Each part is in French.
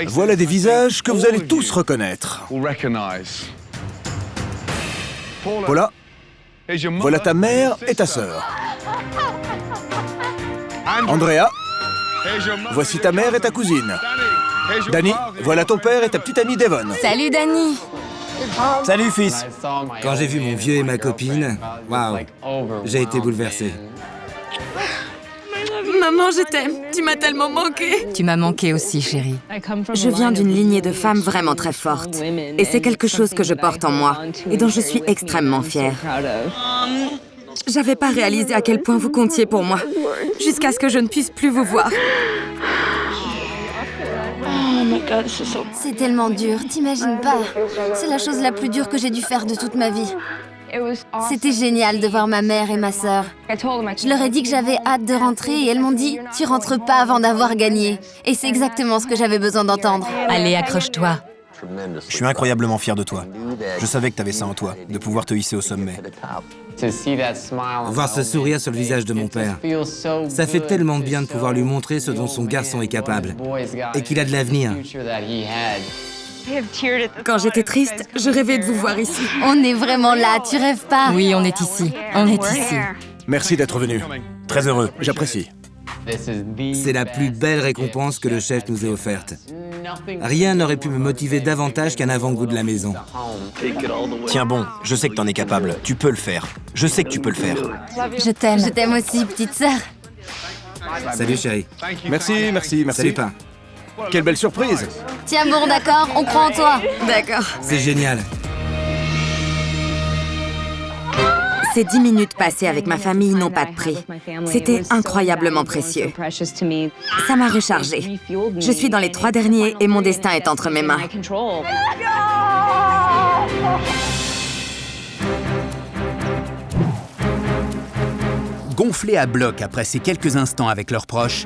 Voilà des visages que vous allez tous reconnaître. Paula, voilà ta mère et ta sœur. Andrea, voici ta mère et ta cousine. Danny, voilà ton père et ta petite amie Devon. Salut Danny. Salut fils. Quand j'ai vu mon vieux et ma copine, waouh, j'ai été bouleversé. Maman, je t'aime. Tu m'as tellement manqué. Tu m'as manqué aussi, chérie. Je viens d'une lignée de femmes vraiment très fortes. Et c'est quelque chose que je porte en moi et dont je suis extrêmement fière. J'avais pas réalisé à quel point vous comptiez pour moi, jusqu'à ce que je ne puisse plus vous voir. C'est tellement dur, t'imagines pas. C'est la chose la plus dure que j'ai dû faire de toute ma vie. C'était génial de voir ma mère et ma sœur. Je leur ai dit que j'avais hâte de rentrer et elles m'ont dit « Tu rentres pas avant d'avoir gagné ». Et c'est exactement ce que j'avais besoin d'entendre. Allez, accroche-toi. Je suis incroyablement fier de toi. Je savais que t'avais ça en toi, de pouvoir te hisser au sommet. Voir ce sourire sur le visage de mon père, ça fait tellement de bien de pouvoir lui montrer ce dont son garçon est capable et qu'il a de l'avenir. Quand j'étais triste, je rêvais de vous voir ici. On est vraiment là, tu rêves pas? Oui, on est ici. On est ici. Merci d'être venu. Très heureux, j'apprécie. C'est la plus belle récompense que le chef nous ait offerte. Rien n'aurait pu me motiver davantage qu'un avant-goût de la maison. Tiens bon, je sais que t'en es capable. Tu peux le faire. Je sais que tu peux le faire. Je t'aime. Je t'aime aussi, petite sœur. Salut chérie. Merci, merci, merci. Salut pas. Quelle belle surprise. Tiens bon, d'accord, on croit en toi. D'accord. C'est génial. Ces 10 minutes passées avec ma famille n'ont pas de prix. C'était incroyablement précieux. Ça m'a rechargée. Je suis dans les 3 derniers et mon destin est entre mes mains. Gonflés à bloc après ces quelques instants avec leurs proches,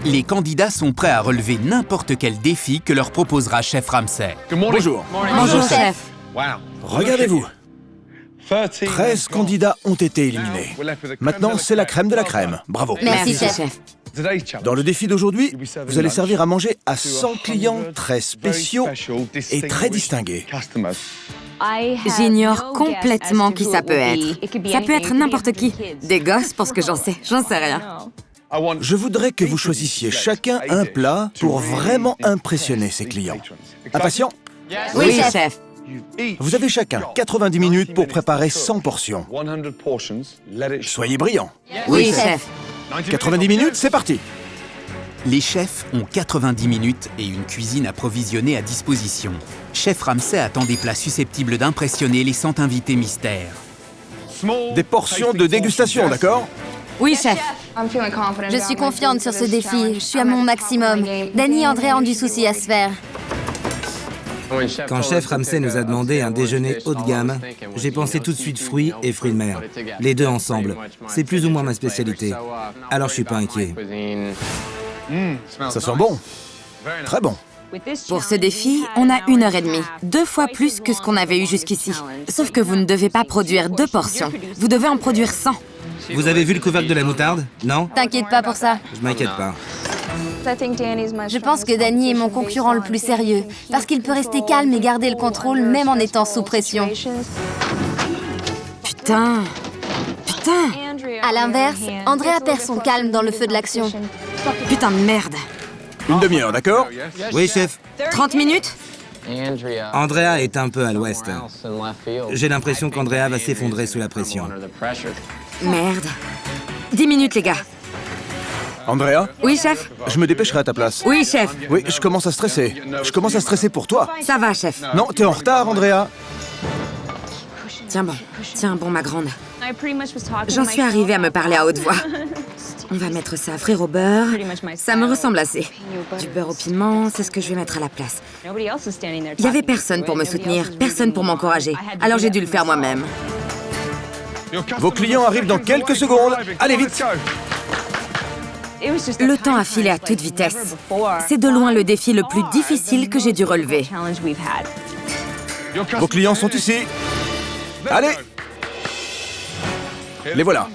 les candidats sont prêts à relever n'importe quel défi que leur proposera Chef Ramsay. Bonjour. Bonjour, chef. Regardez-vous. 13 candidats ont été éliminés. Maintenant, c'est la crème de la crème. Bravo. Merci, Merci, chef. chef. Dans le défi d'aujourd'hui, vous allez servir à manger à 100 clients très spéciaux et très distingués. J'ignore complètement qui ça peut être. Ça peut être n'importe qui. Des gosses, pour ce que j'en sais rien. Je voudrais que vous choisissiez chacun un plat pour vraiment impressionner ces clients. Impatient? Oui, chef. Vous avez chacun 90 minutes pour préparer 100 portions. Soyez brillants. Oui, chef. 90 minutes, c'est parti. Les chefs ont 90 minutes et une cuisine approvisionnée à disposition. Chef Ramsay attend des plats susceptibles d'impressionner les 100 invités mystères. Des portions de dégustation, d'accord? Oui, chef. Je suis confiante sur ce défi. Je suis à mon maximum. Danny et André ont du souci à se faire. Quand chef Ramsay nous a demandé un déjeuner haut de gamme, j'ai pensé tout de suite fruits et fruits de mer. Les deux ensemble. C'est plus ou moins ma spécialité. Alors je suis pas inquiet. Ça sent bon. Très bon. Pour ce défi, on a 1h30, 2 fois plus que ce qu'on avait eu jusqu'ici. Sauf que vous ne devez pas produire 2 portions. Vous devez en produire 100. Vous avez vu le couvercle de la moutarde? Non? T'inquiète pas pour ça. Je m'inquiète pas. Je pense que Danny est mon concurrent le plus sérieux, parce qu'il peut rester calme et garder le contrôle même en étant sous pression. Putain. À l'inverse, Andrea perd son calme dans le feu de l'action. Putain de merde. Une demi-heure, d'accord? Oui, chef. 30 minutes? Andrea est un peu à l'ouest. J'ai l'impression qu'Andrea va s'effondrer sous la pression. Merde. 10 minutes, les gars. Andrea, Oui, chef? je me dépêcherai à ta place. Oui, chef. Oui, je commence à stresser. Je commence à stresser pour toi. Ça va, chef. Non, t'es en retard, Andrea. Tiens bon, ma grande. J'en suis arrivée à me parler à haute voix. On va mettre ça à frire au beurre. Ça me ressemble assez. Du beurre au piment, c'est ce que je vais mettre à la place. Il y avait personne pour me soutenir, personne pour m'encourager. Alors j'ai dû le faire moi-même. Vos clients arrivent dans quelques secondes. Allez, vite. Le temps a filé à toute vitesse. C'est de loin le défi le plus difficile que j'ai dû relever. Vos clients sont ici. Allez. Les voilà.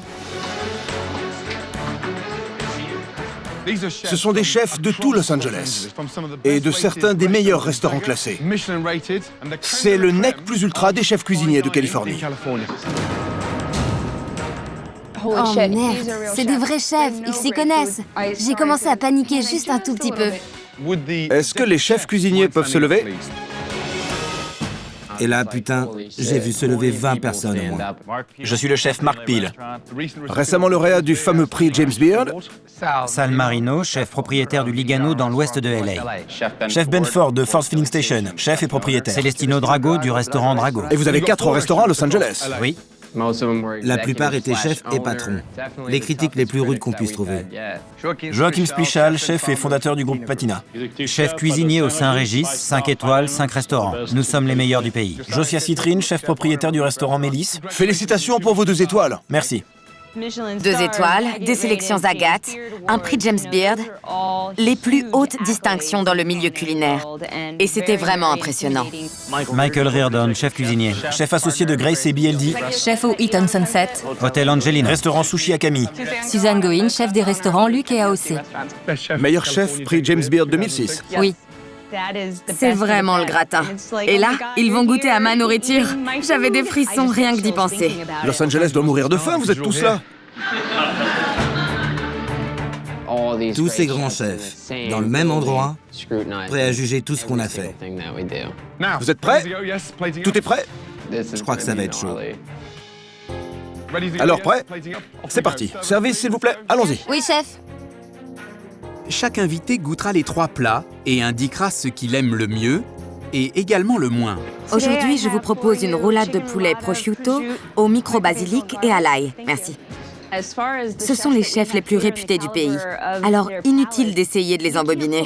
Ce sont des chefs de tout Los Angeles et de certains des meilleurs restaurants classés. C'est le nec plus ultra des chefs cuisiniers de Californie. Oh merde, c'est des vrais chefs, ils s'y connaissent. J'ai commencé à paniquer juste un tout petit peu. Est-ce que les chefs cuisiniers peuvent se lever? Et là, putain, j'ai vu se lever 20 personnes au moins. Je suis le chef Mark Peel. Récemment lauréat du fameux prix James Beard. Sal Marino, chef propriétaire du Ligano dans l'ouest de LA. Chef Ben Ford de Ford's Filling Station, chef et propriétaire. Celestino Drago du restaurant Drago. Et vous avez 4 restaurants à Los Angeles. Oui. La plupart étaient chefs et patrons. Les critiques les plus rudes qu'on puisse trouver. Joachim Spichal, chef et fondateur du groupe Patina. Chef cuisinier au Saint-Régis, 5 étoiles, 5 restaurants. Nous sommes les meilleurs du pays. Josiah Citrine, chef propriétaire du restaurant Mélis. Félicitations pour vos 2 étoiles. Merci. 2 étoiles, des sélections Agathe, un prix James Beard, les plus hautes distinctions dans le milieu culinaire. Et c'était vraiment impressionnant. Michael Reardon, chef cuisinier. Chef associé de Grace et BLD. Chef au Eaton Sunset. Hôtel Angelina. Restaurant Sushi Akami. Suzanne Goin, chef des restaurants Luc et AOC. Meilleur chef, prix James Beard 2006. Oui. C'est vraiment le gratin. Et là, ils vont goûter à ma nourriture. J'avais des frissons rien que d'y penser. Los Angeles doit mourir de faim, vous êtes tous là. Tous ces grands chefs, dans le même endroit, prêts à juger tout ce qu'on a fait. Vous êtes prêts? Tout est prêt? Je crois que ça va être chaud. Alors prêt? C'est parti. Service, s'il vous plaît. Allons-y. Oui, chef. Chaque invité goûtera les 3 plats et indiquera ce qu'il aime le mieux et également le moins. Aujourd'hui, je vous propose une roulade de poulet prosciutto au micro-basilic et à l'ail. Merci. Ce sont les chefs les plus réputés du pays. Alors, inutile d'essayer de les embobiner.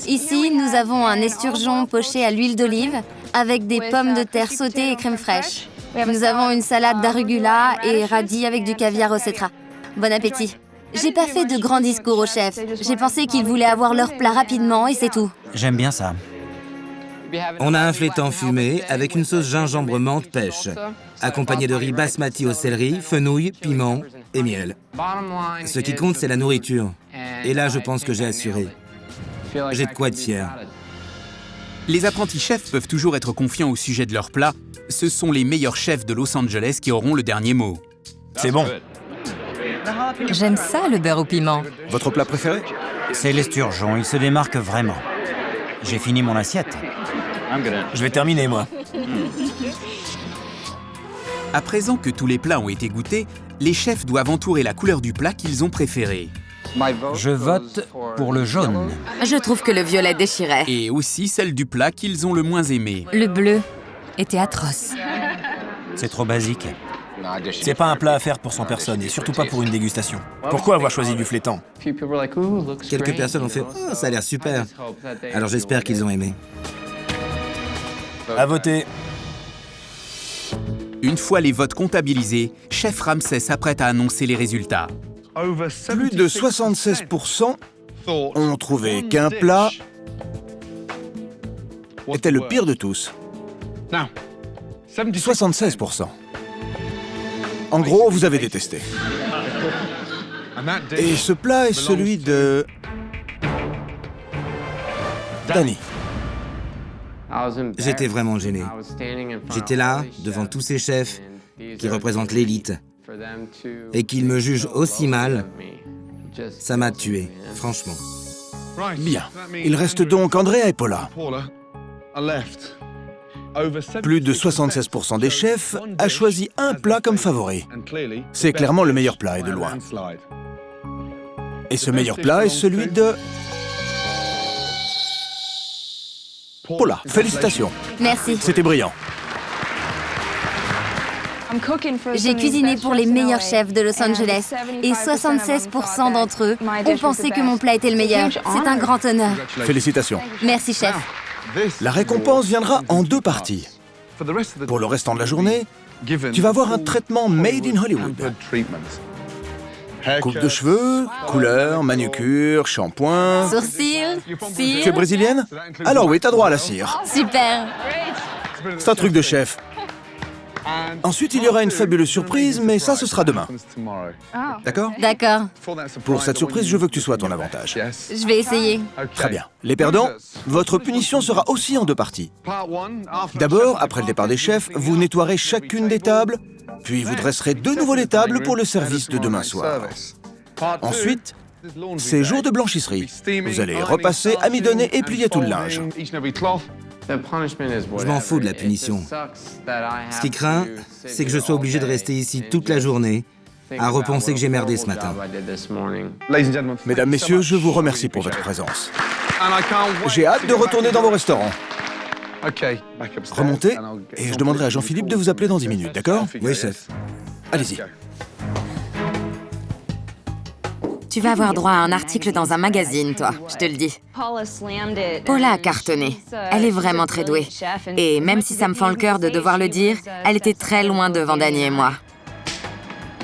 Ici, nous avons un esturgeon poché à l'huile d'olive avec des pommes de terre sautées et crème fraîche. Nous avons une salade d'arugula et radis avec du caviar au cetera. Bon appétit. J'ai pas fait de grands discours au chef. J'ai pensé qu'ils voulaient avoir leur plat rapidement et c'est tout. J'aime bien ça. On a un flétan fumé avec une sauce gingembre menthe pêche, accompagné de riz basmati au céleri, fenouil, piment et miel. Ce qui compte, c'est la nourriture. Et là, je pense que j'ai assuré. J'ai de quoi être fier. Les apprentis chefs peuvent toujours être confiants au sujet de leur plat. Ce sont les meilleurs chefs de Los Angeles qui auront le dernier mot. C'est bon. J'aime ça, le beurre au piment. Votre plat préféré? C'est l'esturgeon, il se démarque vraiment. J'ai fini mon assiette. Je vais terminer, moi. À présent que tous les plats ont été goûtés, les chefs doivent entourer la couleur du plat qu'ils ont préféré. Je vote pour le jaune. Je trouve que le violet déchirait. Et aussi celle du plat qu'ils ont le moins aimé. Le bleu était atroce. C'est trop basique. C'est pas un plat à faire pour 100 personnes et surtout pas pour une dégustation. Pourquoi avoir choisi du flétan? Quelques personnes ont fait « Oh, ça a l'air super !» Alors j'espère qu'ils ont aimé. À voter. Une fois les votes comptabilisés, Chef Ramsay s'apprête à annoncer les résultats. Plus de 76% ont trouvé qu'un plat était le pire de tous. 76%. En gros, vous avez détesté. Et ce plat est celui de... Danny. J'étais vraiment gêné. J'étais là, devant tous ces chefs qui représentent l'élite, et qu'ils me jugent aussi mal, ça m'a tué, franchement. Bien. Il reste donc Andrea et Paula. Plus de 76% des chefs a choisi un plat comme favori. C'est clairement le meilleur plat et de loin. Et ce meilleur plat est celui de... Paula, félicitations. Merci. C'était brillant. J'ai cuisiné pour les meilleurs chefs de Los Angeles et 76% d'entre eux ont pensé que mon plat était le meilleur. C'est un grand honneur. Félicitations. Merci, chef. La récompense viendra en 2 parties. Pour le restant de la journée, tu vas avoir un traitement made in Hollywood. Coupe de cheveux, couleur, manucure, shampoing... Sourcils, cils... Tu es brésilienne? Alors oui, t'as droit à la cire. Super. C'est un truc de chef. Ensuite, il y aura une fabuleuse surprise, mais ça, ce sera demain. D'accord? D'accord, Pour cette surprise, je veux que tu sois à ton avantage. je vais essayer. Très bien. Les perdants, votre punition sera aussi en 2 parties. D'abord, après le départ des chefs, vous nettoierez chacune des tables, puis vous dresserez de nouveau les tables pour le service de demain soir. Ensuite, c'est jour de blanchisserie. Vous allez repasser, amidonner et plier tout le linge. Je m'en fous de la punition. Ce qui craint, c'est que je sois obligé de rester ici toute la journée à repenser que j'ai merdé ce matin. Mesdames, messieurs, je vous remercie pour votre présence. J'ai hâte de retourner dans vos restaurants. Remontez, et je demanderai à Jean-Philippe de vous appeler dans 10 minutes, d'accord? Oui, chef. Allez-y. Tu vas avoir droit à un article dans un magazine, toi, je te le dis. Paula a cartonné. Elle est vraiment très douée. Et même si ça me fend le cœur de devoir le dire, elle était très loin devant Danny et moi.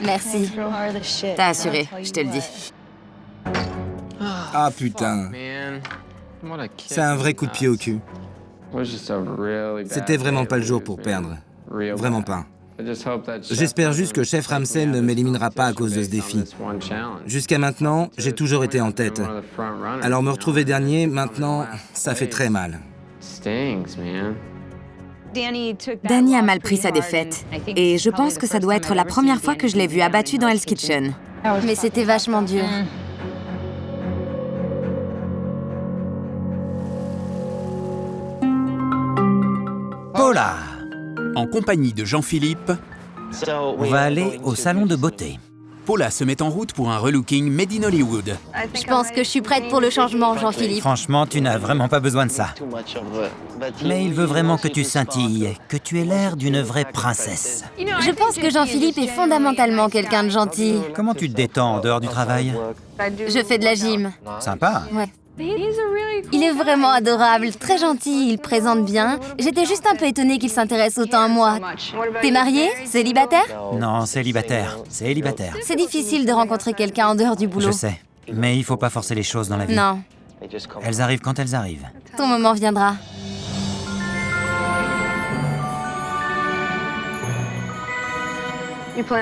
Merci. T'as assuré, je te le dis. Ah putain. C'est un vrai coup de pied au cul. C'était vraiment pas le jour pour perdre. Vraiment pas. J'espère juste que Chef Ramsay ne m'éliminera pas à cause de ce défi. Jusqu'à maintenant, j'ai toujours été en tête. Alors me retrouver dernier, maintenant, ça fait très mal. Danny a mal pris sa défaite. Et je pense que ça doit être la première fois que je l'ai vu abattu dans Hell's Kitchen. Mais c'était vachement dur. Paula. En compagnie de Jean-Philippe, On va aller au salon de beauté. Paula se met en route pour un relooking made in Hollywood. Je pense que je suis prête pour le changement, Jean-Philippe. Franchement, tu n'as vraiment pas besoin de ça. Mais il veut vraiment que tu scintilles, que tu aies l'air d'une vraie princesse. Je pense que Jean-Philippe est fondamentalement quelqu'un de gentil. Comment tu te détends en dehors du travail? Je fais de la gym. Sympa. Ouais. Il est vraiment adorable, très gentil, il présente bien. J'étais juste un peu étonnée qu'il s'intéresse autant à moi. T'es marié? Célibataire? Non, célibataire. Célibataire. C'est difficile de rencontrer quelqu'un en dehors du boulot. Je sais. Mais il faut pas forcer les choses dans la vie. Non, Elles arrivent quand elles arrivent. ton moment viendra.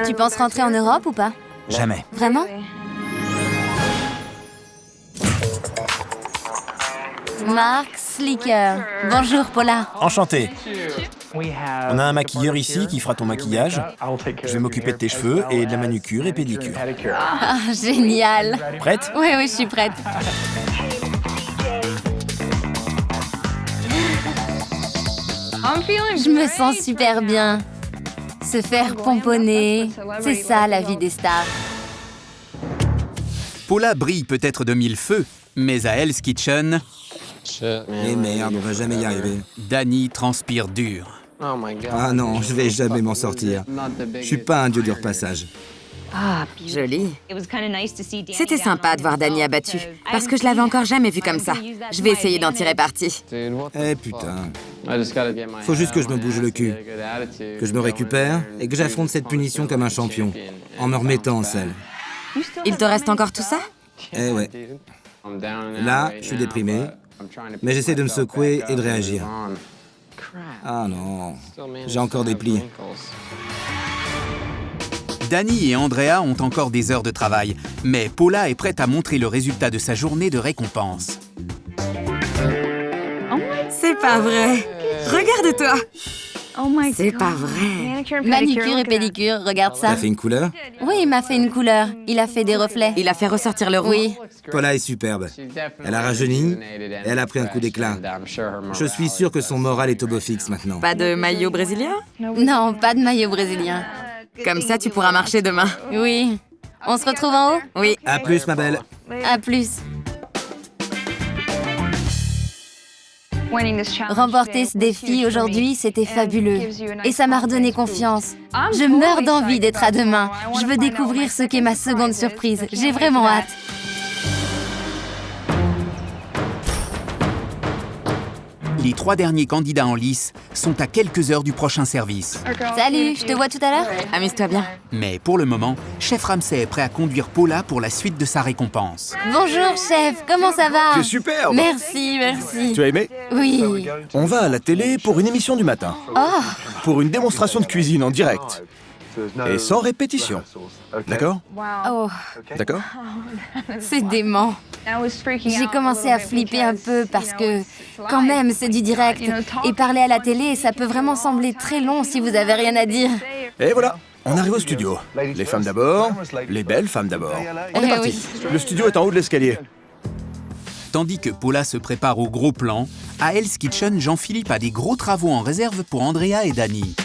Tu penses rentrer en Europe ou pas? Jamais. Vraiment? Mark Slicker. Bonjour, Paula. Enchanté. On a un maquilleur ici qui fera ton maquillage. Je vais m'occuper de tes cheveux et de la manucure et pédicure. Ah, génial. Prête? Oui, je suis prête. Je me sens super bien. Se faire pomponner, c'est ça la vie des stars. Paula brille peut-être de 1000 feux, mais à Hell's Kitchen, Et merde, on va jamais y arriver. Danny transpire dur. Ah non, je vais jamais m'en sortir. Je suis pas un dieu du repassage. Joli. C'était sympa de voir Danny abattu, parce que je l'avais encore jamais vu comme ça. Je vais essayer d'en tirer parti. Eh putain. Faut juste que je me bouge le cul, que je me récupère et que j'affronte cette punition comme un champion, en me remettant en selle. Il te reste encore tout ça? Eh ouais. Là, je suis déprimé, mais j'essaie de me secouer et de réagir. Ah non, j'ai encore des plis. Danny et Andrea ont encore des heures de travail, mais Paula est prête à montrer le résultat de sa journée de récompense. C'est pas vrai. Regarde-toi. C'est pas vrai. Manucure et pédicure, regarde ça. T'as fait une couleur? Oui, il m'a fait une couleur. Il a fait des reflets. Il a fait ressortir le roux. Oui. Paula est superbe. Elle a rajeuni et elle a pris un coup d'éclat. Je suis sûr que son moral est au beau fixe maintenant. Pas de maillot brésilien? Non, pas de maillot brésilien. Comme ça, tu pourras marcher demain. Oui. On se retrouve en haut? Oui. À plus, ma belle. À plus. Remporter ce défi aujourd'hui, c'était fabuleux. Et ça m'a redonné confiance. Je meurs d'envie d'être à demain. Je veux découvrir ce qu'est ma seconde surprise. J'ai vraiment hâte. Les 3 derniers candidats en lice sont à quelques heures du prochain service. Salut, je te vois tout à l'heure? Amuse-toi bien. Mais pour le moment, Chef Ramsay est prêt à conduire Paula pour la suite de sa récompense. Bonjour, chef. Comment ça va? C'est superbe. Merci, merci. Tu as aimé? Oui. On va à la télé pour une émission du matin. Oh, pour une démonstration de cuisine en direct. Et sans répétition. D'accord? Oh, D'accord? c'est dément. J'ai commencé à flipper un peu parce que, quand même, c'est du direct. Et parler à la télé, ça peut vraiment sembler très long si vous avez rien à dire. Et voilà, on arrive au studio. Les femmes d'abord, les belles femmes d'abord. On est parti. Le studio est en haut de l'escalier. Tandis que Paula se prépare au gros plan, à Hell's Kitchen, Jean-Philippe a des gros travaux en réserve pour Andrea et Danny.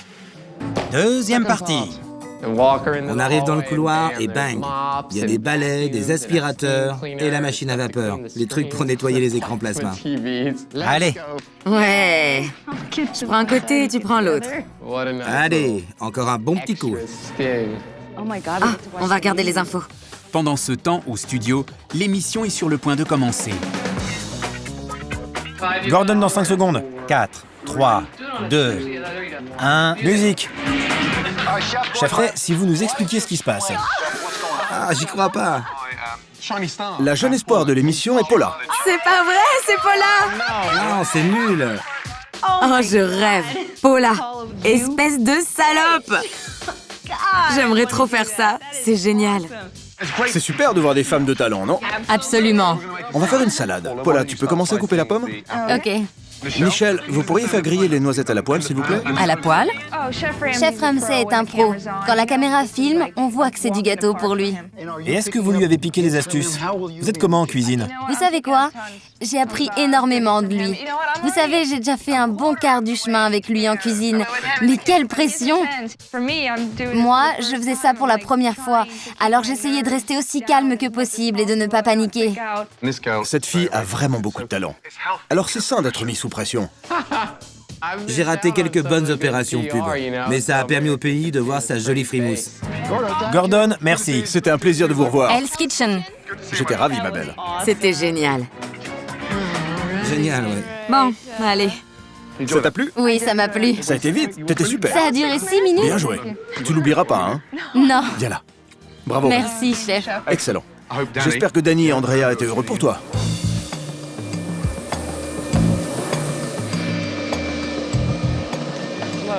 Deuxième partie. On arrive dans le couloir et bang! Il y a des balais, des aspirateurs et la machine à vapeur. Les trucs pour nettoyer les écrans plasma. Allez, Ouais. Je prends un côté et tu prends l'autre. Allez, encore un bon petit coup. Ah, on va regarder les infos. Pendant ce temps, au studio, l'émission est sur le point de commencer. Gordon dans 5 secondes. 4, 3, 2, 1, musique. Chef Ray, si vous nous expliquiez ce qui se passe. Ah, j'y crois pas. La jeune espoir de l'émission est Paula. C'est pas vrai, c'est Paula! Non, c'est nul. Oh, je rêve. Paula, espèce de salope! J'aimerais trop faire ça, c'est génial. C'est super de voir des femmes de talent, non? Absolument. On va faire une salade. Paula, tu peux commencer à couper la pomme? Ok. Michel, vous pourriez faire griller les noisettes à la poêle, s'il vous plaît? À la poêle? Chef Ramsay est un pro. Quand la caméra filme, on voit que c'est du gâteau pour lui. Et est-ce que vous lui avez piqué les astuces? Vous êtes comment en cuisine? Vous savez quoi? J'ai appris énormément de lui. Vous savez, j'ai déjà fait un bon quart du chemin avec lui en cuisine. Mais quelle pression! Moi, je faisais ça pour la première fois. Alors j'essayais de rester aussi calme que possible et de ne pas paniquer. Cette fille a vraiment beaucoup de talent. Alors c'est sain d'être mis sous pression. J'ai raté quelques bonnes opérations pub, mais ça a permis au pays de voir sa jolie frimousse. Gordon, merci. C'était un plaisir de vous revoir. Hell's Kitchen. J'étais ravi, ma belle. C'était génial. Génial, ouais. Bon, allez. Ça t'a plu? Oui, ça m'a plu. Ça a été vite, t'étais super. Ça a duré 6 minutes? Bien joué. Tu l'oublieras pas, hein? Non. Viens là. Bravo. Merci, chef. Excellent. J'espère que Danny et Andrea étaient heureux pour toi.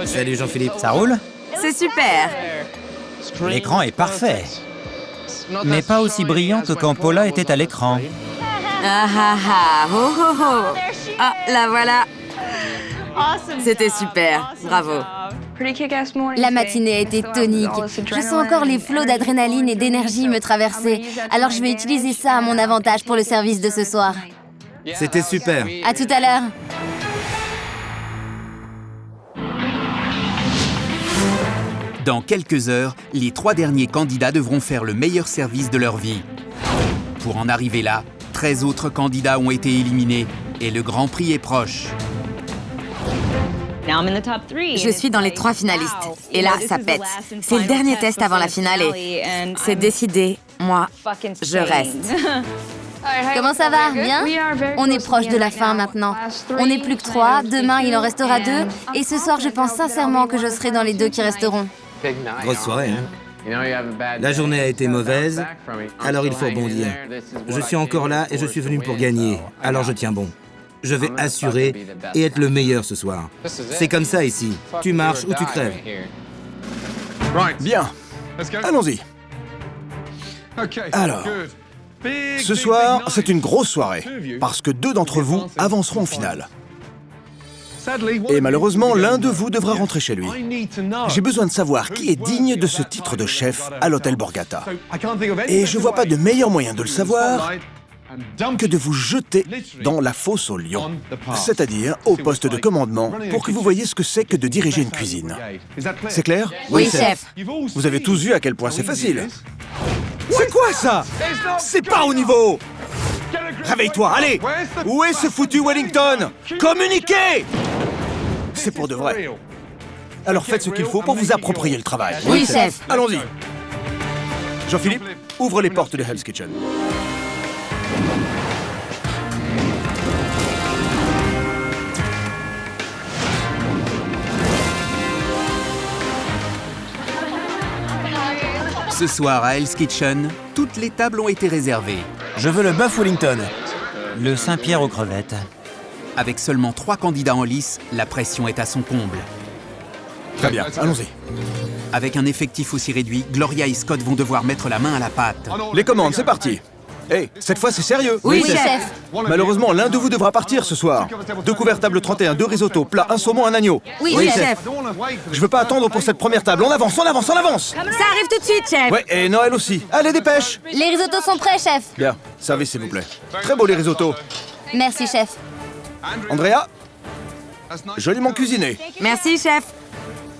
Salut Jean-Philippe. ça roule? C'est super. L'écran est parfait. Mais pas aussi brillant que quand Paula était à l'écran. Ah ah ah, oh oh oh. Ah, la voilà. C'était super, bravo. La matinée a été tonique. Je sens encore les flots d'adrénaline et d'énergie me traverser. Alors je vais utiliser ça à mon avantage pour le service de ce soir. C'était super. À tout à l'heure. Dans quelques heures, les 3 derniers candidats devront faire le meilleur service de leur vie. Pour en arriver là, 13 autres candidats ont été éliminés et le Grand Prix est proche. Je suis dans les 3 finalistes. Et là, ça pète. C'est le dernier test avant la finale et c'est décidé. Moi, je reste. Comment ça va? Bien? On est proche de la fin maintenant. On n'est plus que 3, demain il en restera 2, et ce soir je pense sincèrement que je serai dans les 2 qui resteront. Grosse soirée, hein? La journée a été mauvaise, alors il faut rebondir. Je suis encore là et je suis venu pour gagner, alors je tiens bon. Je vais assurer et être le meilleur ce soir. C'est comme ça ici. Tu marches ou tu crèves. Bien. Allons-y. Alors, ce soir, c'est une grosse soirée, parce que 2 d'entre vous avanceront en finale. Et malheureusement, l'un de vous devra rentrer chez lui. J'ai besoin de savoir qui est digne de ce titre de chef à l'hôtel Borgata. Et je vois pas de meilleur moyen de le savoir que de vous jeter dans la fosse aux lions, c'est-à-dire au poste de commandement, pour que vous voyez ce que c'est que de diriger une cuisine. C'est clair? Oui, chef. Vous avez tous vu à quel point c'est facile. C'est quoi ça? C'est pas au niveau! Réveille-toi, allez! Où est ce foutu Wellington? Communiquez! C'est pour de vrai. Alors faites ce qu'il faut pour vous approprier le travail. Oui, chef. Allons-y. Jean-Philippe, ouvre les portes de Hell's Kitchen. Ce soir à Hell's Kitchen, toutes les tables ont été réservées. Je veux le bœuf Wellington. Le Saint-Pierre aux crevettes. Avec seulement 3 candidats en lice, la pression est à son comble. Très bien, allons-y. Avec un effectif aussi réduit, Gloria et Scott vont devoir mettre la main à la pâte. Les commandes, c'est parti. Hey, cette fois c'est sérieux. Oui, chef. Malheureusement, l'un de vous devra partir ce soir. 2 couverts table 31, 2 risottos, plat, 1 saumon, 1 agneau. Oui, chef. Je veux pas attendre pour cette première table. On avance, on avance, on avance. Ça arrive tout de suite, chef. Ouais, et Noël aussi. Allez, dépêche. Les risottos sont prêts, chef. Bien, servez s'il vous plaît. Très beau les risottos. Merci, chef. Andrea, joliment cuisiné. Merci, chef.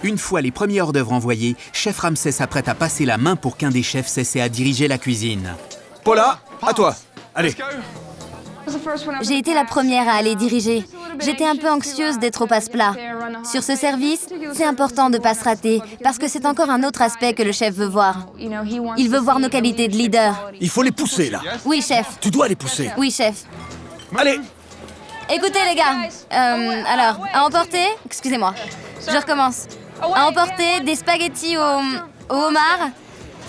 Une fois les premiers hors-d'œuvre envoyés, chef Ramsay s'apprête à passer la main pour qu'un des chefs cesse à diriger la cuisine. Paula, à toi. Allez. J'ai été la première à aller diriger. J'étais un peu anxieuse d'être au passe-plat. Sur ce service, c'est important de ne pas se rater, parce que c'est encore un autre aspect que le chef veut voir. Il veut voir nos qualités de leader. Il faut les pousser, là. Oui, chef. Tu dois les pousser. Oui, chef. Allez. Écoutez, les gars. Alors, à emporter... Excusez-moi. Je recommence. À emporter des spaghettis au homard...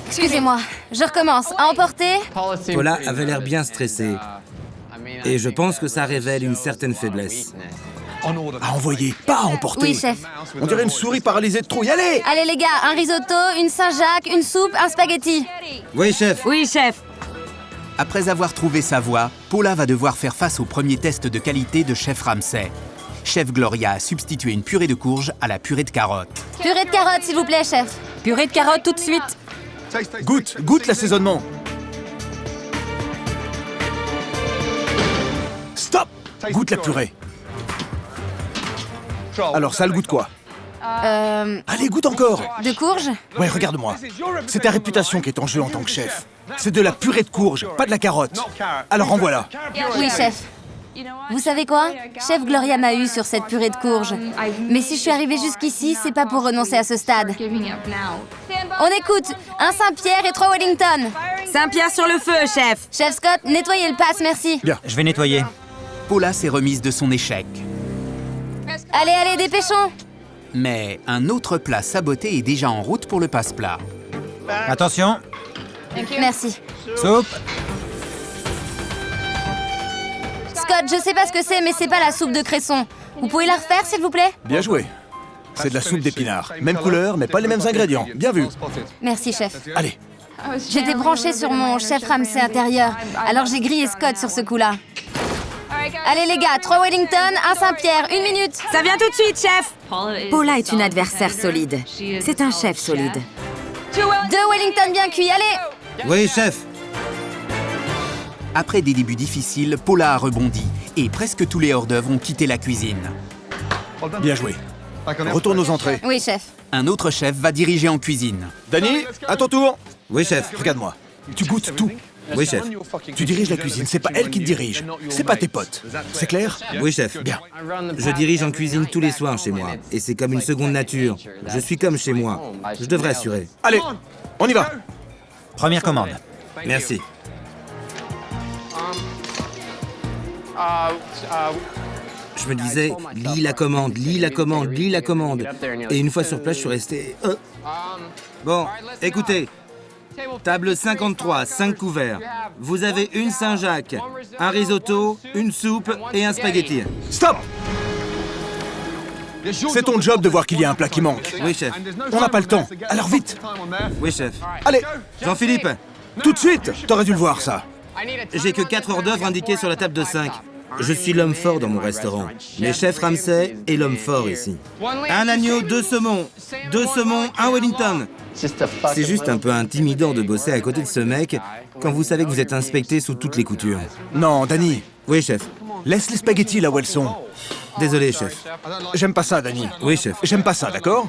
Excusez-moi. Je recommence. À emporter... Paula avait l'air bien stressée. Et je pense que ça révèle une certaine faiblesse. À envoyer, pas à emporter. Oui, chef. On dirait une souris paralysée de trouille. Allez. Allez, les gars, un risotto, une Saint-Jacques, une soupe, un spaghetti. Oui, chef. Oui, chef. Après avoir trouvé sa voie, Paula va devoir faire face au premier test de qualité de chef Ramsay. Chef Gloria a substitué une purée de courge à la purée de carottes. Purée de carottes, s'il vous plaît, chef. Purée de carottes tout de suite. Goûte l'assaisonnement. Stop. Goûte la purée. Alors, ça a le goût de quoi? Allez, goûte encore. De courge? Ouais, regarde-moi. C'est ta réputation qui est en jeu en tant que chef. C'est de la purée de courge, pas de la carotte. Alors en voilà. Oui, chef. Vous savez quoi? Chef Gloria m'a eu sur cette purée de courge. Mais si je suis arrivée jusqu'ici, c'est pas pour renoncer à ce stade. On écoute. Un Saint-Pierre et 3 Wellington. Saint-Pierre sur le feu, chef. Chef Scott, nettoyez le pass, merci. Bien. Je vais nettoyer. Paula s'est remise de son échec. Allez, allez, dépêchons. Mais un autre plat saboté est déjà en route pour le passe-plat. Attention, Merci. soupe. Scott, je sais pas ce que c'est, mais c'est pas la soupe de cresson. Vous pouvez la refaire, s'il vous plaît? Bien joué. C'est de la soupe d'épinards. Même couleur, mais pas les mêmes ingrédients. Bien vu. Merci, chef. Allez. J'étais branchée sur mon chef Ramsay intérieur, alors j'ai grillé Scott sur ce coup-là. Allez, les gars, 3 Wellington, un Saint-Pierre, 1 minute. Ça vient tout de suite, chef. Paula est une adversaire solide. C'est un chef solide. 2 Wellington bien cuits, allez. Oui, chef. Après des débuts difficiles, Paula a rebondi et presque tous les hors-d'œuvre ont quitté la cuisine. Bien joué. Retourne aux entrées. Oui, chef. Un autre chef va diriger en cuisine. Danny, à ton tour. Oui, chef. Regarde-moi. Tu goûtes tout. Oui, chef. Tu diriges la cuisine, c'est pas elle qui te dirige. C'est pas tes potes. C'est clair? Oui, chef. Bien. Je dirige en cuisine tous les soirs chez moi. Et c'est comme une seconde nature. Je suis comme chez moi. Je devrais assurer. Allez, on y va. Première commande. Merci. Je me disais, lis la commande, lis la commande, lis la commande. Et une fois sur place, je suis resté... Bon, écoutez. Table 53, 5 couverts. Vous avez une Saint-Jacques, un risotto, une soupe et un spaghetti. Stop. C'est ton job de voir qu'il y a un plat qui manque. Oui, chef. On n'a pas le temps. Alors vite. Oui, chef. Allez, Jean-Philippe, tout de suite. T'aurais dû le voir, ça. j'ai que 4 hors-d'œuvre indiqués sur la table de 5. Je suis l'homme fort dans mon restaurant. Mais chef Ramsay est l'homme fort ici. Un agneau, 2 saumons. 2 saumons, un Wellington. C'est juste un peu intimidant de bosser à côté de ce mec quand vous savez que vous êtes inspecté sous toutes les coutures. Non, Danny. Oui, chef. Laisse les spaghettis là où elles sont. Désolé, chef. J'aime pas ça, Danny. Oui, chef. J'aime pas ça, d'accord?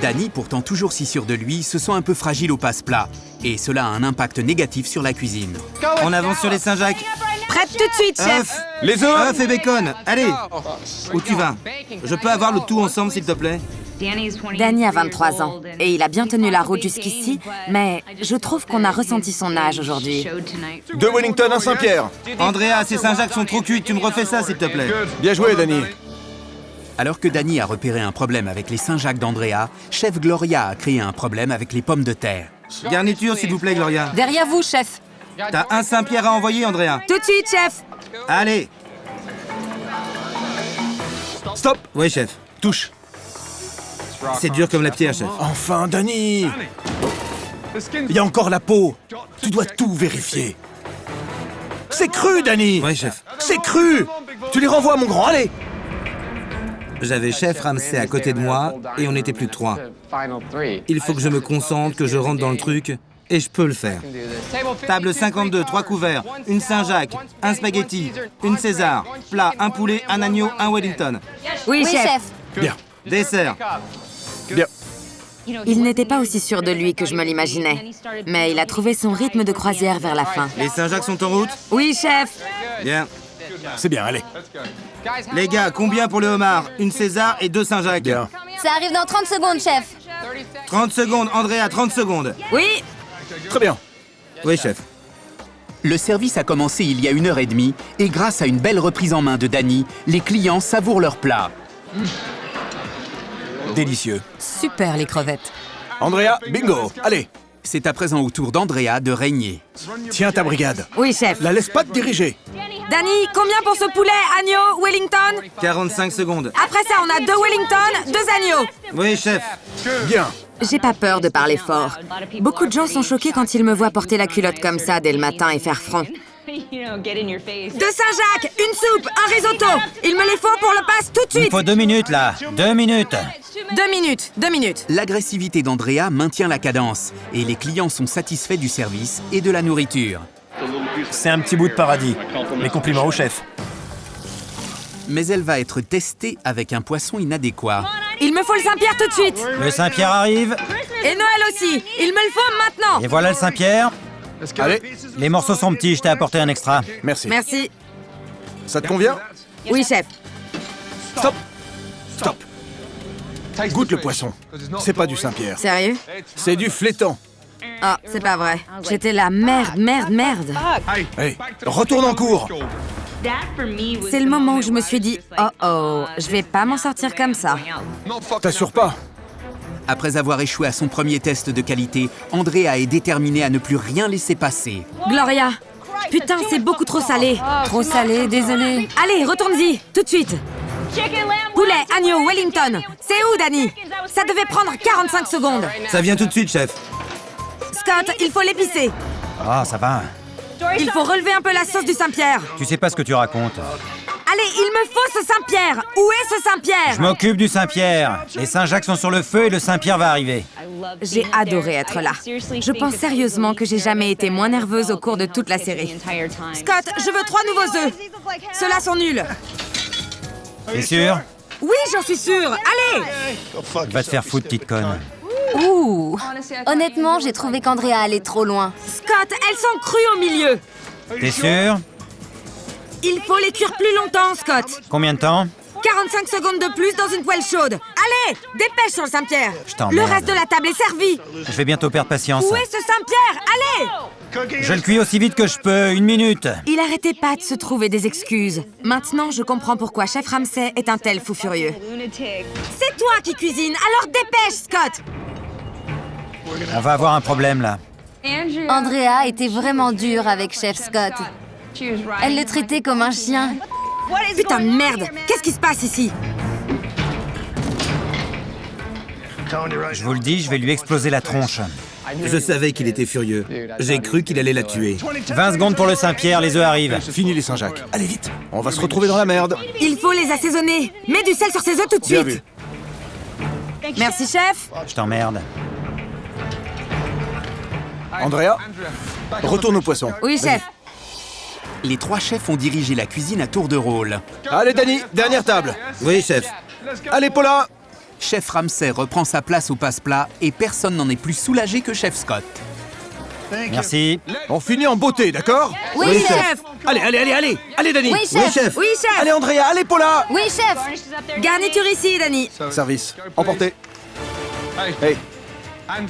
Danny, pourtant toujours si sûr de lui, se sent un peu fragile au passe-plat. Et cela a un impact négatif sur la cuisine. On avance sur les Saint-Jacques. Prête tout de suite, chef. Œufs, Les œufs. œufs et bacon. Allez. Où tu vas? Je peux avoir le tout ensemble, s'il te plaît? Danny a 23 ans et il a bien tenu la route jusqu'ici, mais je trouve qu'on a ressenti son âge aujourd'hui. 2 Wellington, un Saint-Pierre. Andrea, ces Saint-Jacques sont trop cuits. Tu me refais ça, s'il te plaît? Bien joué, Danny. Alors que Danny a repéré un problème avec les Saint-Jacques d'Andrea, chef Gloria a créé un problème avec les pommes de terre. Garniture, s'il vous plaît, Gloria. Derrière vous, chef. T'as un Saint-Pierre à envoyer, Andrea? Tout de suite, chef. Allez. Stop. Oui, chef. Touche. C'est dur comme la pierre, chef. Enfin, Danny! Il y a encore la peau. Tu dois tout vérifier. C'est cru, Danny! Oui, chef. C'est cru! Tu les renvoies, mon grand, allez! J'avais chef Ramsay à côté de moi et on n'était plus que 3. Il faut que je me concentre, que je rentre dans le truc, et je peux le faire. Table 52, 3 couverts, une Saint-Jacques, un spaghetti, une César, plat, un poulet, un agneau, un Wellington. Oui, Oui, chef. chef. Bien, Dessert. bien. Il n'était pas aussi sûr de lui que je me l'imaginais. Mais il a trouvé son rythme de croisière vers la fin. Les Saint-Jacques sont en route? Oui, chef. Bien. C'est bien, allez. Les gars, combien pour le homard? Une César et 2 Saint-Jacques. Bien. Ça arrive dans 30 secondes, chef. 30 secondes, Andrea, 30 secondes. Oui. Très bien. Oui, chef. Le service a commencé il y a 1h30 et grâce à une belle reprise en main de Danny, les clients savourent leur plat. Délicieux. Super les crevettes. Andrea, bingo, allez. C'est à présent au tour d'Andrea de régner. Tiens ta brigade. Oui, chef. La laisse pas te diriger. Danny, combien pour ce poulet, agneau, Wellington? 45 secondes. Après ça, on a 2 Wellington, 2 agneaux. Oui, chef. Bien. J'ai pas peur de parler fort. Beaucoup de gens sont choqués quand ils me voient porter la culotte comme ça dès le matin et faire front. 2 Saint-Jacques, une soupe, un risotto. Il me les faut pour le pass tout de Il suite. faut 2 minutes, là. 2 minutes. 2 minutes, 2 minutes. L'agressivité d'Andrea maintient la cadence et les clients sont satisfaits du service et de la nourriture. C'est un petit bout de paradis. Mes compliments au chef. Mais elle va être testée avec un poisson inadéquat. Il me faut le Saint-Pierre tout de suite. Le Saint-Pierre arrive. Et Noël aussi. Il me le faut maintenant. Et voilà le Saint-Pierre. Allez, Les morceaux sont petits, je t'ai apporté un extra. merci. Merci. Ça te convient? Oui, chef. Stop. Stop. Goûte le poisson. C'est pas du Saint-Pierre. Sérieux? C'est du flétan. Ah, c'est pas vrai. J'étais là, merde. Hey, retourne en cours. C'est le moment où je me suis dit, oh, je vais pas m'en sortir comme ça. T'assures pas? Après avoir échoué à son premier test de qualité, Andrea est déterminée à ne plus rien laisser passer. Gloria. Putain, c'est beaucoup trop salé. Trop salé, désolé. Allez, retourne-y, tout de suite. Poulet, agneau, Wellington. C'est où, Danny? Ça devait prendre 45 secondes. Ça vient tout de suite, chef. Scott, il faut l'épicer. Ah, ça va. Il faut relever un peu la sauce du Saint-Pierre. Tu sais pas ce que tu racontes. Allez, il me faut ce Saint-Pierre. Où est ce Saint-Pierre? Je m'occupe du Saint-Pierre. Les Saint-Jacques sont sur le feu et le Saint-Pierre va arriver. J'ai adoré être là. Je pense sérieusement que j'ai jamais été moins nerveuse au cours de toute la série. Scott, je veux 3 nouveaux œufs. Ceux-là sont nuls. T'es sûr? Oui, j'en suis sûre. Allez. Va te faire foutre, petite conne. Ouh. Honnêtement, j'ai trouvé qu'Andrea allait trop loin. Scott, elles sont crues au milieu. T'es sûr? Il faut les cuire plus longtemps, Scott. Combien de temps? 45 secondes de plus dans une poêle chaude. Allez, dépêche sur le Saint-Pierre. Je t'emmerde. Le reste de la table est servi. Je vais bientôt perdre patience. Où est ce Saint-Pierre? Allez. Je le cuis aussi vite que je peux. 1 minute. Il arrêtait pas de se trouver des excuses. Maintenant, je comprends pourquoi Chef Ramsay est un tel fou furieux. C'est toi qui cuisines, alors dépêche, Scott. On va avoir un problème, là. Andrea était vraiment dure avec Chef Scott. Elle le traitait comme un chien. Putain de merde, qu'est-ce qui se passe ici? Je vous le dis, je vais lui exploser la tronche. Je savais qu'il était furieux. J'ai cru qu'il allait la tuer. 20 secondes pour le Saint-Pierre, les œufs arrivent. Fini les Saint-Jacques. Allez vite, on va se retrouver dans la merde. Il faut les assaisonner. Mets du sel sur ces œufs tout de Bien suite. vu. Merci, chef. Je t'emmerde. Andrea, retourne au poisson. Oui, chef. Les 3 chefs ont dirigé la cuisine à tour de rôle. Allez, Danny, dernière table. Oui, chef. Allez, Paula. Chef Ramsay reprend sa place au passe-plat et personne n'en est plus soulagé que Chef Scott. Merci. On finit en beauté, d'accord? Oui, chef. Allez, allez, Danny. Oui, chef. Oui, chef. Allez, Andrea, allez, Paula. Oui, chef. Garniture ici, Danny. Service, emporté. Hey,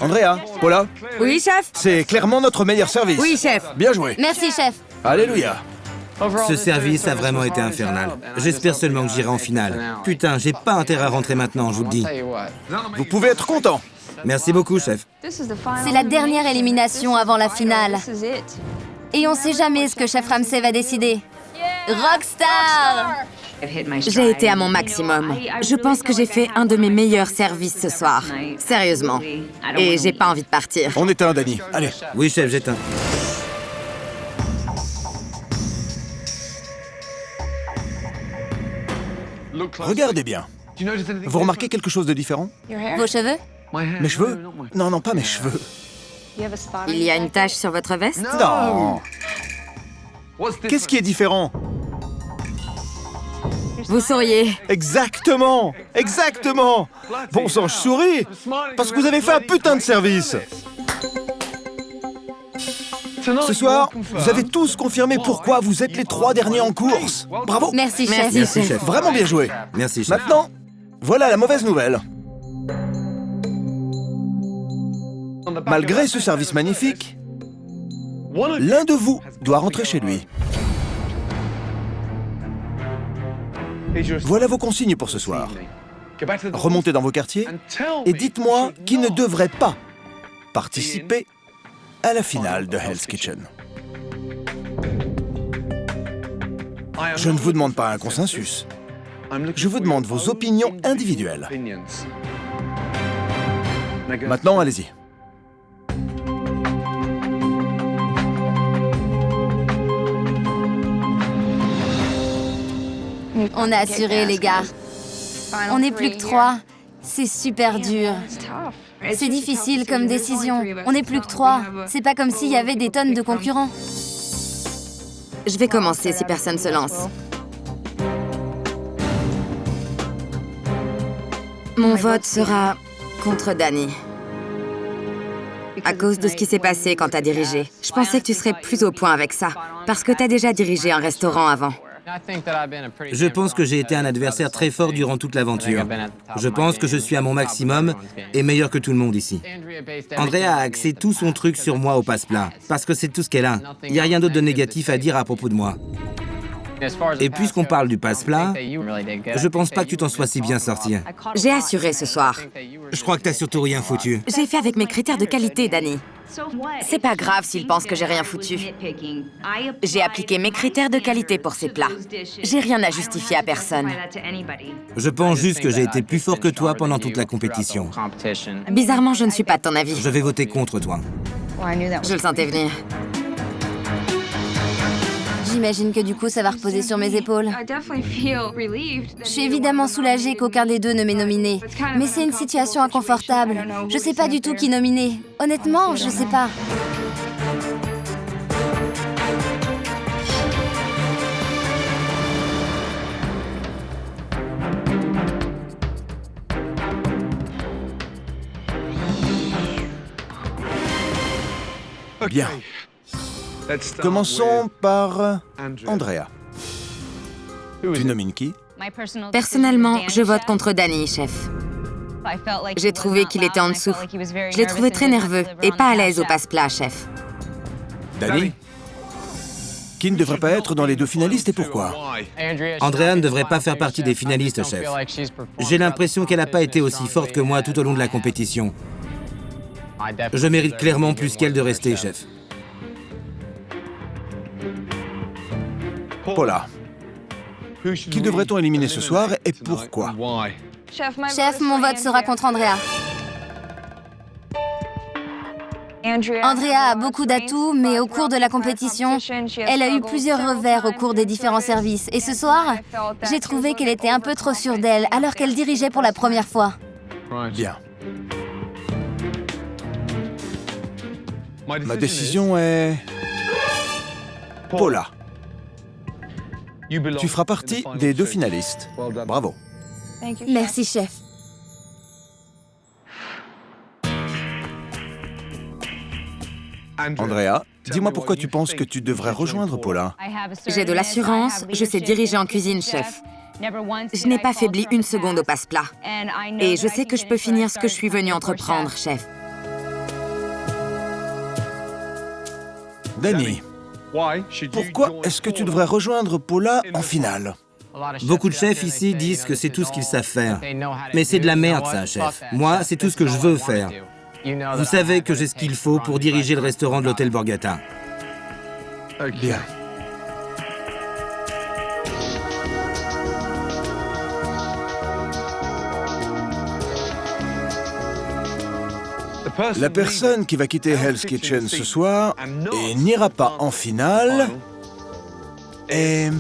Andrea, Paula, Oui, chef. c'est clairement notre meilleur service. Oui, chef. Bien joué. Merci, chef. Alléluia. Ce service a vraiment été infernal. J'espère seulement que j'irai en finale. Putain, j'ai pas intérêt à rentrer maintenant, je vous le dis. Vous pouvez être content. Merci beaucoup, chef. C'est la dernière élimination avant la finale. Et on sait jamais ce que Chef Ramsay va décider. Rockstar! J'ai été à mon maximum. Je pense que j'ai fait un de mes meilleurs services ce soir. Sérieusement. Et j'ai pas envie de partir. On éteint, Danny. Allez. Oui, chef, j'éteins. Regardez bien. Vous remarquez quelque chose de différent? Vos cheveux? Mes cheveux? Non, non, pas mes cheveux. Il y a une tache sur votre veste? Non. Qu'est-ce qui est différent? Vous souriez. Exactement. Exactement. Bon sang, je souris. Parce que vous avez fait un putain de service. Ce soir, vous avez tous confirmé pourquoi vous êtes les 3 derniers en course. Bravo. Merci, chef. Merci, chef. Vraiment bien joué. Merci, chef. Maintenant, voilà la mauvaise nouvelle. Malgré ce service magnifique, l'un de vous doit rentrer chez lui. Voilà vos consignes pour ce soir. Remontez dans vos quartiers et dites-moi qui ne devrait pas participer à la finale de Hell's Kitchen. Je ne vous demande pas un consensus. Je vous demande vos opinions individuelles. Maintenant, allez-y. On a assuré, les gars. On n'est plus que 3. C'est super dur. C'est difficile comme décision. On n'est plus que 3. C'est pas comme s'il y avait des tonnes de concurrents. Je vais commencer si personne se lance. Mon vote sera contre Danny. À cause de ce qui s'est passé quand t'as dirigé. Je pensais que tu serais plus au point avec ça. Parce que t'as déjà dirigé un restaurant avant. Je pense que j'ai été un adversaire très fort durant toute l'aventure. Je pense que je suis à mon maximum et meilleur que tout le monde ici. Andrea a axé tout son truc sur moi au passe-plat, parce que c'est tout ce qu'elle a. Il n'y a rien d'autre de négatif à dire à propos de moi. Et puisqu'on parle du passe-plat, je pense pas que tu t'en sois si bien sorti. J'ai assuré ce soir. Je crois que t'as surtout rien foutu. J'ai fait avec mes critères de qualité, Danny. C'est pas grave s'ils pensent que j'ai rien foutu. J'ai appliqué mes critères de qualité pour ces plats. J'ai rien à justifier à personne. Je pense juste que j'ai été plus fort que toi pendant toute la compétition. Bizarrement, je ne suis pas de ton avis. Je vais voter contre toi. Je le sentais venir. J'imagine que du coup, ça va reposer sur mes épaules. Je suis évidemment soulagée qu'aucun des deux ne m'ait nominé. Mais c'est une situation inconfortable. Je sais pas du tout qui nominer. Honnêtement, je sais pas. Bien. Commençons par Andrea. Tu nomines qui? Personnellement, je vote contre Danny, chef. J'ai trouvé qu'il était en dessous. Je l'ai trouvé très nerveux et pas à l'aise au passe-plat, chef. Danny? Qui ne devrait pas être dans les 2 finalistes et pourquoi? Andrea ne devrait pas faire partie des finalistes, chef. J'ai l'impression qu'elle n'a pas été aussi forte que moi tout au long de la compétition. Je mérite clairement plus qu'elle de rester, chef. Paula. Qui devrait-on éliminer ce soir et pourquoi? Chef, mon vote sera contre Andrea. Andrea a beaucoup d'atouts, mais au cours de la compétition, elle a eu plusieurs revers au cours des différents services. Et ce soir, j'ai trouvé qu'elle était un peu trop sûre d'elle, alors qu'elle dirigeait pour la première fois. Bien. Ma décision est... Paula. Tu feras partie des 2 finalistes. Bravo. Merci, chef. Andrea, dis-moi pourquoi tu penses que tu devrais rejoindre Paula. J'ai de l'assurance, je sais diriger en cuisine, chef. Je n'ai pas faibli une seconde au passe-plat. Et je sais que je peux finir ce que je suis venue entreprendre, chef. Danny, pourquoi est-ce que tu devrais rejoindre Paula en finale? Beaucoup de chefs ici disent que c'est tout ce qu'ils savent faire. Mais c'est de la merde, ça, chef. Moi, c'est tout ce que je veux faire. Vous savez que j'ai ce qu'il faut pour diriger le restaurant de l'hôtel Borgata. Bien. La personne qui va quitter Hell's Kitchen ce soir et n'ira pas en finale est...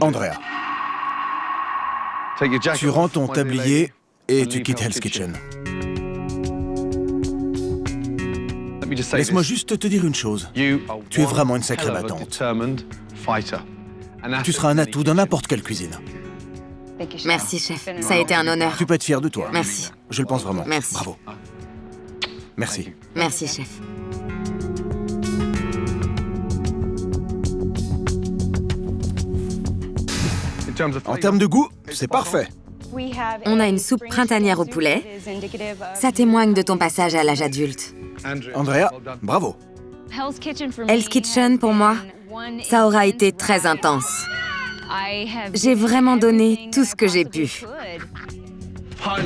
Andrea. Tu rends ton tablier et tu quittes Hell's Kitchen. Laisse-moi juste te dire une chose. Tu es vraiment une sacrée battante. Tu seras un atout dans n'importe quelle cuisine. Merci, chef. Ça a été un honneur. Tu peux être fier de toi. Merci. Je le pense vraiment. Merci. Bravo. Merci. Merci, chef. En termes de goût, c'est parfait. On a une soupe printanière au poulet. Ça témoigne de ton passage à l'âge adulte. Andrea, bravo. Hell's Kitchen, pour moi, ça aura été très intense. J'ai vraiment donné tout ce que j'ai pu.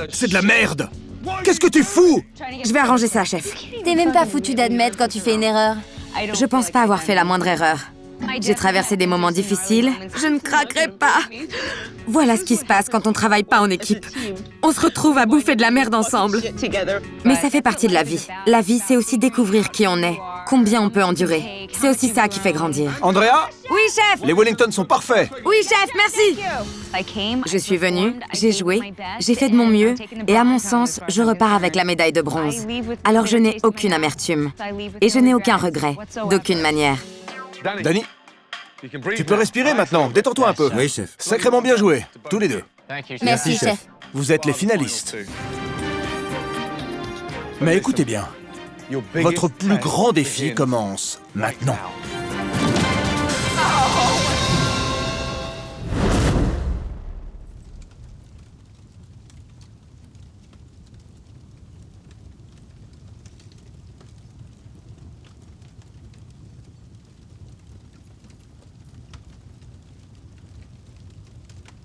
C'est de la merde! Qu'est-ce que tu fous? Je vais arranger ça, chef. T'es même pas foutu d'admettre quand tu fais une erreur. Je pense pas avoir fait la moindre erreur. J'ai traversé des moments difficiles. Je ne craquerai pas. Voilà ce qui se passe quand on travaille pas en équipe. On se retrouve à bouffer de la merde ensemble. Mais ça fait partie de la vie. La vie, c'est aussi découvrir qui on est, combien on peut endurer. C'est aussi ça qui fait grandir. Andrea? Oui, chef! Les Wellington sont parfaits. Oui, chef, merci! Je suis venue, j'ai joué, j'ai fait de mon mieux, et à mon sens, je repars avec la médaille de bronze. Alors je n'ai aucune amertume. Et je n'ai aucun regret, d'aucune manière. Danny, tu peux respirer maintenant. Détends-toi un peu. Oui, chef. Sacrément bien joué, tous les deux. Merci, chef. Vous êtes les finalistes. Mais écoutez bien, votre plus grand défi commence maintenant.